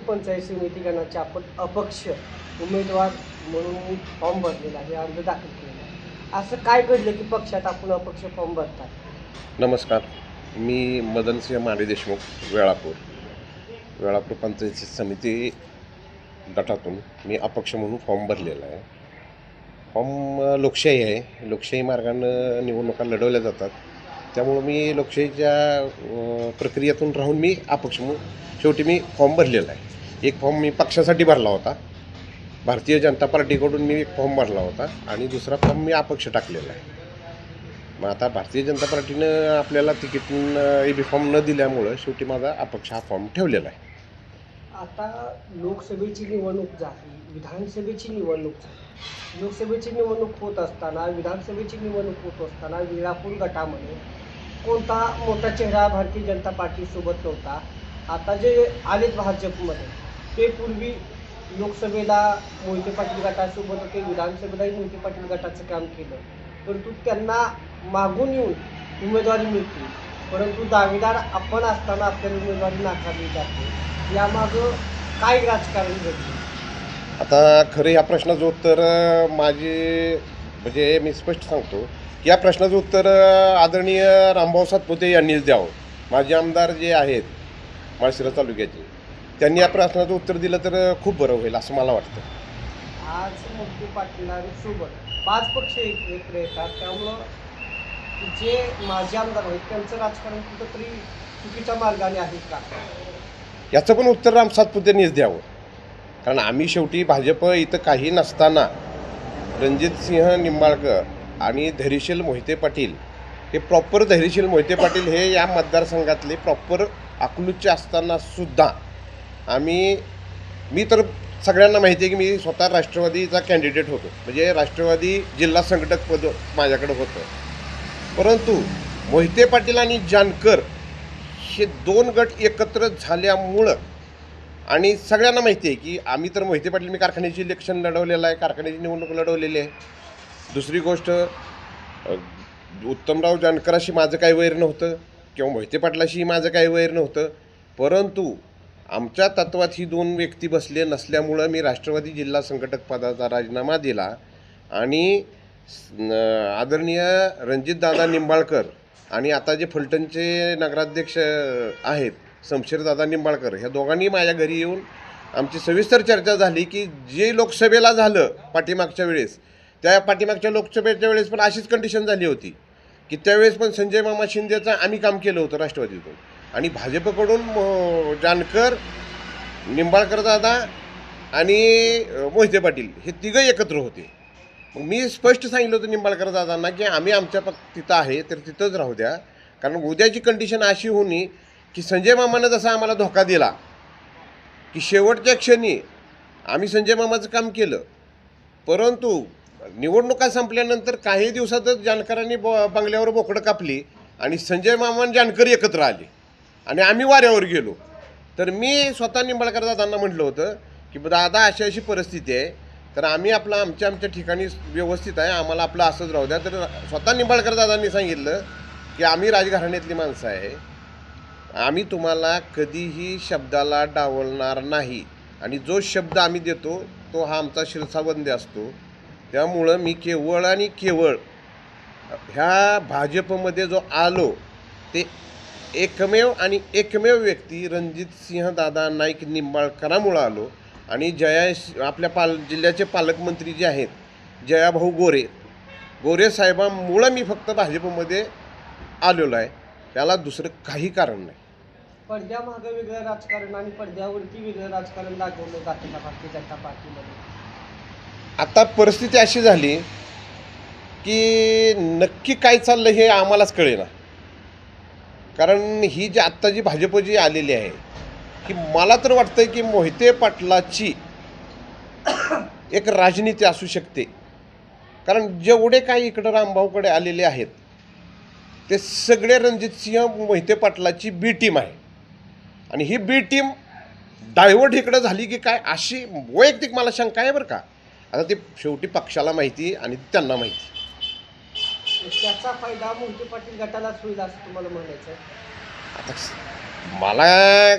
पंचायत समिती गणाचे आपण अपक्ष उमेदवार म्हणून फॉर्म भरलेला आहे, अर्ज दाखल केलेला आहे. असं काय घडलं की पक्षात आपण अपक्ष फॉर्म भरतात? नमस्कार, मी मदनसिंह माने देशमुख, वेळापूर पंचायत समिती गटातून मी अपक्ष म्हणून फॉर्म भरलेला आहे. फॉर्म लोकशाही आहे. लोकशाही मार्गानं निवडणुका लढवल्या जातात. त्यामुळं मी लोकशाहीच्या प्रक्रियेतून राहून मी अपक्ष म्हणून शेवटी मी फॉर्म भरलेला आहे. एक फॉर्म मी पक्षासाठी भरला होता, भारतीय जनता पार्टीकडून मी एक फॉर्म भरला होता आणि दुसरा फॉर्म मी अपक्ष टाकलेला आहे. मग आता भारतीय जनता पार्टीनं आपल्याला तिकीट बी फॉर्म न दिल्यामुळं शेवटी माझा अपक्ष हा फॉर्म ठेवलेला आहे. आता लोकसभेची निवडणूक झाली, विधानसभेची निवडणूक झाली. लोकसभेची निवडणूक होत असताना, विधानसभेची निवडणूक होत असताना वेळापूर गटामध्ये कोणता मोठा चेहरा भारतीय जनता पार्टीसोबत नव्हता. आता जे आलेत भाजपमध्ये ते पूर्वी लोकसभेला मोहिते पाटील गटासोबत होते, विधानसभेलाही मोहिते पाटील गटाचं काम केलं, परंतु त्यांना मागून येऊन उमेदवारी मिळते, परंतु दावेदार आपण असताना आपल्याला उमेदवारी नाकारली जाते. यामागं काय राजकारण घडलं? आता खरं या प्रश्नाचं उत्तर म्हणजे मी स्पष्ट सांगतो की या प्रश्नाचं उत्तर आदरणीय रामभाऊ सातपुते यांनीच द्यावं. माझे आमदार जे आहेत माळशिरस तालुक्याचे, त्यांनी या प्रश्नाचं उत्तर दिलं तर खूप बरं होईल असं मला वाटतं. आज मोहिते पाटलांसोबत 5 पक्ष एकत्र येतात, त्यामुळं जे माजी आमदार आहेत त्यांचं राजकारण कुठंतरी चुकीच्या मार्गाने आहे का? याचं पण उत्तर राम सातपुतेंनीच द्यावं. कारण आम्ही शेवटी भाजप इथं काही नसताना रणजितसिंह निंबाळकर आणि धैर्यशील मोहिते पाटील हे प्रॉपर धैर्यशील मोहिते पाटील हे या मतदारसंघातले प्रॉपर अकलूजचे असतानासुद्धा मी तर सगळ्यांना माहिती आहे की मी स्वतः राष्ट्रवादीचा कॅन्डिडेट होतो, म्हणजे राष्ट्रवादी जिल्हा संघटक पद माझ्याकडं होतं. परंतु मोहिते पाटील आणि जानकर हे 2 गट एकत्र झाल्यामुळं आणि सगळ्यांना माहिती आहे की आम्ही तर मोहिते पाटील मी कारखान्याची इलेक्शन लढवलेलं आहे, कारखान्याची निवडणूक लढवलेली आहे. दुसरी गोष्ट, उत्तमराव जानकराशी माझं काही वैर नव्हतं किंवा मोहिते पाटलाशी माझं काही वैर नव्हतं, परंतु आमच्या तत्वात ही 2 व्यक्ती बसले नसल्यामुळं मी राष्ट्रवादी जिल्हा संघटक पदाचा राजीनामा दिला आणि आदरणीय रणजितदादा निंबाळकर आणि आता जे फलटणचे नगराध्यक्ष आहेत शमशेरदादा निंबाळकर, ह्या दोघांनी माझ्या घरी येऊन आमची सविस्तर चर्चा झाली की जे लोकसभेला झालं पाठीमागच्या वेळेस, त्या पाठीमागच्या लोकसभेच्या वेळेस पण अशीच कंडिशन झाली होती की त्यावेळेस पण संजय मामा शिंदेचं आम्ही काम केलं होतं राष्ट्रवादीतून आणि भाजपकडून जानकर, निंबाळकर दादा आणि मोहिते पाटील हे तिघं एकत्र होते. मग मी स्पष्ट सांगितलं होतं निंबाळकर दादांना की आम्ही आमच्या तिथं आहे तर तिथंच राहू द्या, कारण उद्याची कंडिशन अशी होणी की संजय मामानं जसा आम्हाला धोका दिला की शेवटच्या क्षणी आम्ही संजय मामाचं काम केलं, परंतु निवडणुका संपल्यानंतर काही दिवसातच जानकरांनी बंगल्यावर बोकडं कापली आणि संजय मामा आणि जानकर एकत्र आले आणि आम्ही वाऱ्यावर गेलो. तर मी स्वतः निंबाळकर दादांना म्हटलं होतं की दादा अशी अशी परिस्थिती आहे, तर आम्ही आमच्या ठिकाणी व्यवस्थित आहे, आम्हाला आपलं असंच राहू द्या. तर स्वतः निंबाळकर दादांनी सांगितलं की आम्ही राजघराण्यातली माणसं आहे, आम्ही तुम्हाला कधीही शब्दाला डावलणार नाही आणि जो शब्द आम्ही देतो तो हा आमचा शिरसावंदी असतो. त्यामुळं मी केवळ आणि केवळ ह्या भाजपमध्ये जो आलो ते एकमेव व्यक्ती रणजितसिंह दादा नाईक निंबाळकरामुळं आलो आणि आपल्या जिल्ह्याचे पालकमंत्री जे आहेत जयाभाऊ गोरे साहेबांमुळं मी फक्त भाजपमध्ये आलेलो आहे, त्याला दुसरं काही कारण नाही. पडद्यामागं वेगळं राजकारण आणि पडद्यावरती वेगळं राजकारण दाखवलं जातं का भारतीय जनता पार्टीमध्ये? आता परिस्थिती अशी झाली की नक्की काय चाललं हे आम्हालाच कळेना. कारण ही जी आत्ता जी भाजप जी आलेली आहे की मला तर वाटतं की मोहिते पाटलाची एक राजनीती असू शकते. कारण जेवढे काही इकडं रामभाऊकडे आलेले आहेत ते सगळे रणजितसिंह मोहिते पाटलाची बी टीम आहे आणि ही बी टीम डायव्हर्ट इकडं झाली की काय अशी वैयक्तिक मला शंका आहे बरं का. आता ते शेवटी पक्षाला माहिती आणि त्यांना माहिती. त्याचा फायदा मोहिते पाटील गटालाच होईल असं तुम्हाला म्हणायचं आहे? आता मला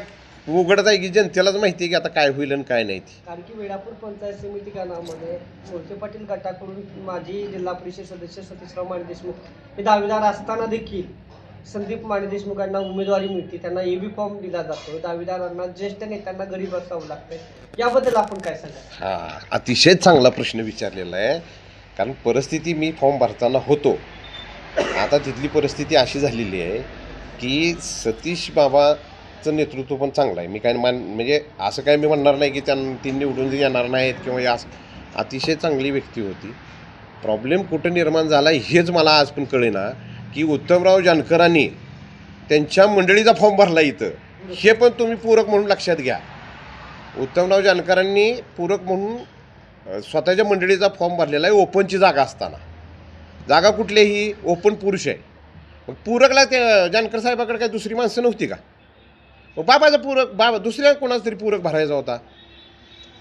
उघडत आहे की जनतेलाच माहिती आहे की आता काय होईल आणि काय नाही ती. कारण की वेळापूर पंचायत समिती गणामध्ये मोहिते पाटील गटाकडून माजी जिल्हा परिषद सदस्य सतीशराव माने देशमुख हे दावेदार असताना देखील संदीप माने देशमुख यांना उमेदवारी मिळते, त्यांना एबी फॉर्म दिला जातो, दावेदारांना ज्येष्ठ नेत्यांना घरी बसावं लागतंय, याबद्दल आपण काय सांगा? हा, अतिशय चांगला प्रश्न विचारलेला आहे. कारण परिस्थिती मी फॉर्म भरताना होतो. आता तिथली परिस्थिती अशी झालेली आहे की सतीश बाबाचं नेतृत्व पण चांगलं आहे. मी काय म्हणजे असं काय मी म्हणणार नाही की ती निवडून येणार नाहीत किंवा या अतिशय चांगली व्यक्ती होती. प्रॉब्लेम कुठं निर्माण झाला हेच मला आज पण कळेना की उत्तमराव जानकरांनी त्यांच्या मंडळीचा फॉर्म भरला इथं. हे पण तुम्ही पूरक म्हणून लक्षात घ्या. उत्तमराव जानकरांनी पूरक म्हणून स्वतःच्या मंडळीचा फॉर्म भरलेला आहे ओपनची जागा असताना. जागा कुठलीही ओपन पुरुष आहे. मग पूरकला त्या जानकर साहेबाकडे काय दुसरी माणसं नव्हती का? बाबाचा पूरक बाबा दुसऱ्या कोणाचा तरी पूरक भरायचा होता.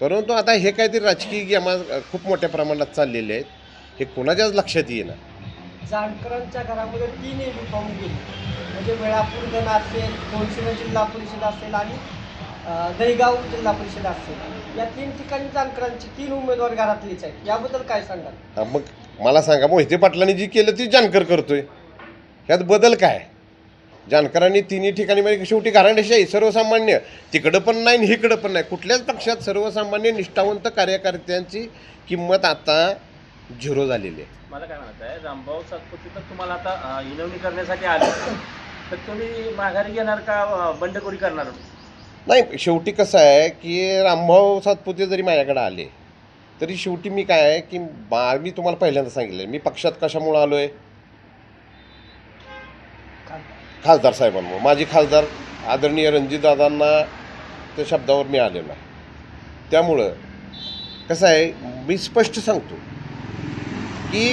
परंतु आता हे काहीतरी राजकीय गेमा खूप मोठ्या प्रमाणात चाललेले आहेत. हे कोणाच्याच लक्षात येईना. जानकरांच्या घरामध्ये 3 एबी फॉर्म गेले, म्हणजे वेळापूर गण असेल, कोळशिवरी जिल्हा परिषद असेल आणि दहीगाव जिल्हा परिषद असेल, या 3 ठिकाणी जानकरांची 3 उमेदवार घरातलीच आहेत, याबद्दल काय सांगाल? मग मला सांगा, मोहिते पाटलांनी जी केलं ती जानकर करतोय, ह्यात बदल काय? जानकरांनी तिन्ही ठिकाणी म्हणजे शेवटी घराण्याशाही सर्वसामान्य तिकडं पण नाही आणि इकडं पण नाही. कुठल्याच पक्षात सर्वसामान्य निष्ठावंत कार्यकर्त्यांची किंमत आता झिरो झालेली आहे. मला काय म्हणत आहे, रामभाऊ सातपुते तर तुम्हाला आता विनवणी करण्यासाठी आले, तर तुम्ही माघारी घेणार का बंडखोरी करणार? नाही, शेवटी कसं आहे की रामभाऊ सातपुते जरी माझ्याकडे आले तरी शेवटी मी काय आहे की मी तुम्हाला पहिल्यांदा सांगितलं मी पक्षात कशामुळं आलो आहे? खासदार साहेबांमुळे. माझी खासदार आदरणीय रणजितदादांना त्या शब्दावर मी आलेलो आहे. त्यामुळं कसं आहे, मी स्पष्ट सांगतो की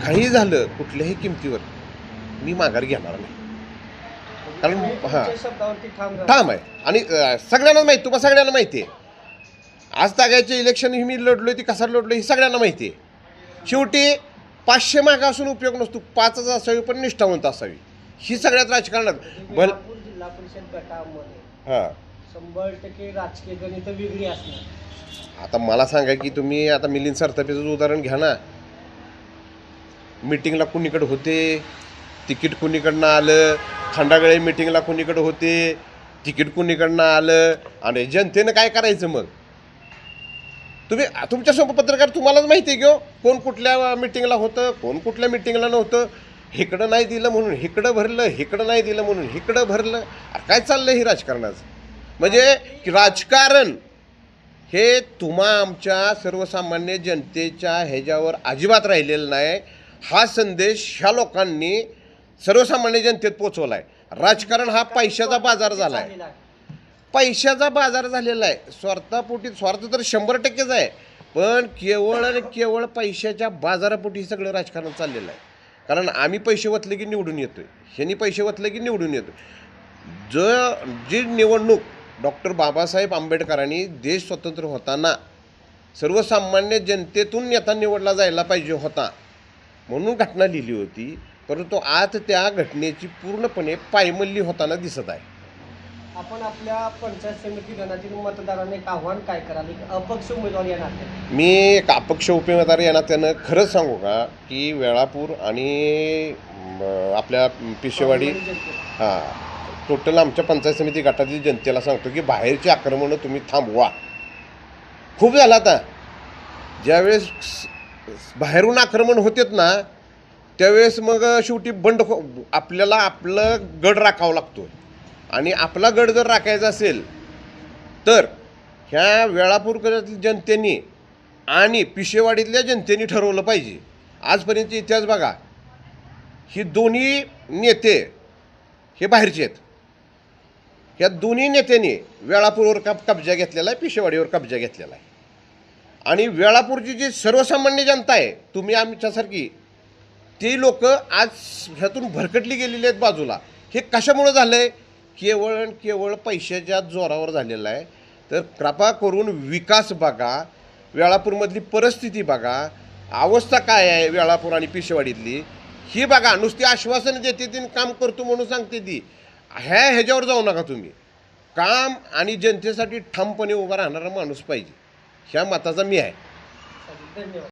काही झालं कुठल्याही किमतीवर मी माघार घेणार नाही. कारण हां शब्दावरती ठाम आहे. आणि सगळ्यांना माहिती, तुम्हाला सगळ्यांना माहिती आहे आज ताग्याचे इलेक्शन ही मी लढलो ती कसा लढलो ही सगळ्यांना माहिती आहे. शेवटी 500 मागं असून उपयोग नसतो, 5च असावी पण निष्ठावंत असावी. ही सगळ्यात राजकारणात जिल्हा परिषद गटामध्ये हां 100% राजकीय गणित वेगळी असणार. आता मला सांगा की तुम्ही आता मिलिंद सरतापेचं उदाहरण घ्या ना. मीटिंगला कुणीकडे होते, तिकीट कुणीकडनं आलं, खंडागळे मीटिंगला कुणीकडे होते, तिकीट कुणीकडनं आलं, आणि जनतेनं काय करायचं? मग तुम्ही तुमच्यासोबत पत्रकार तुम्हालाच माहिती आहे की कोण कुठल्या मिटिंगला होतं, कोण कुठल्या मिटिंगला नव्हतं. इकडं नाही दिलं म्हणून इकडं भरलं, इकडं नाही दिलं म्हणून इकडं भरलं. काय चाललं हे राजकारणाचं? म्हणजे की राजकारण हे तुम्हा आमच्या सर्वसामान्य जनतेच्या ह्याच्यावर अजिबात राहिलेलं नाही. हा संदेश ह्या लोकांनी सर्वसामान्य जनतेत पोचवला आहे. राजकारण हा पैशाचा बाजार झाला आहे, पैशाचा बाजार झालेला आहे. स्वार्थापोटी, स्वार्थ तर 100%च आहे, पण केवळ आणि केवळ पैशाच्या बाजारापोटी सगळं राजकारण चाललेलं आहे. कारण आम्ही पैसे वतले की निवडून येतो आहे, ह्यांनी पैसे वतले की निवडून येतो. जी निवडणूक डॉक्टर बाबासाहेब आंबेडकरांनी देश स्वतंत्र होताना सर्वसामान्य जनतेतून नेता निवडला जायला पाहिजे होता म्हणून घटना लिहिली होती, परंतु आज त्या घटनेची पूर्णपणे पायमल्ली होताना दिसत आहे. आपण आपल्या पंचायत समिती गणातील मतदारांना एक आव्हान काय कराल, एक अपक्ष उमेदवार येणार? मी एक अपक्ष उमेदवार येणार त्यानं खरंच सांगू का की वेळापूर आणि आपल्या पिशेवाडी हां टोटल आमच्या पंचायत समिती गटातील जनतेला सांगतो की बाहेरची आक्रमणं तुम्ही थांबवा. खूप झालं आता. ज्यावेळेस बाहेरून आक्रमण होतेत ना त्यावेळेस मग शेवटी आपल्याला आपलं गड राखावं लागतो. आणि आपला गड जर राखायचा असेल तर ह्या वेळापूरकरातील जनतेने आणि पिशेवाडीतल्या जनतेने ठरवलं पाहिजे. आजपर्यंतचे इतिहास बघा, ही दोन्ही नेते हे बाहेरचे आहेत. ह्या दोन्ही नेत्यांनी वेळापूरवर कब्जा घेतलेला आहे, पिशेवाडीवर कब्जा घेतलेला आहे. आणि वेळापूरची जी सर्वसामान्य जनता आहे, तुम्ही आमच्यासारखी, ती लोक आज ह्यातून भरकटली गेलेली आहेत बाजूला. हे कशामुळं झालं आहे? केवळ आणि केवळ पैशाच्या जोरावर झालेलं आहे. तर कृपा करून विकास बघा, वेळापूरमधली परिस्थिती बघा, अवस्था काय आहे वेळापूर आणि पिशेवाडीतली ही बघा. नुसती आश्वासनं देते ती काम करतो म्हणून सांगते ती, ह्याच्यावर जाऊ नका तुम्ही. काम आणि जनतेसाठी ठामपणे उभा राहणारा माणूस पाहिजे, ह्या मताचा मी आहे. चालेल, धन्यवाद.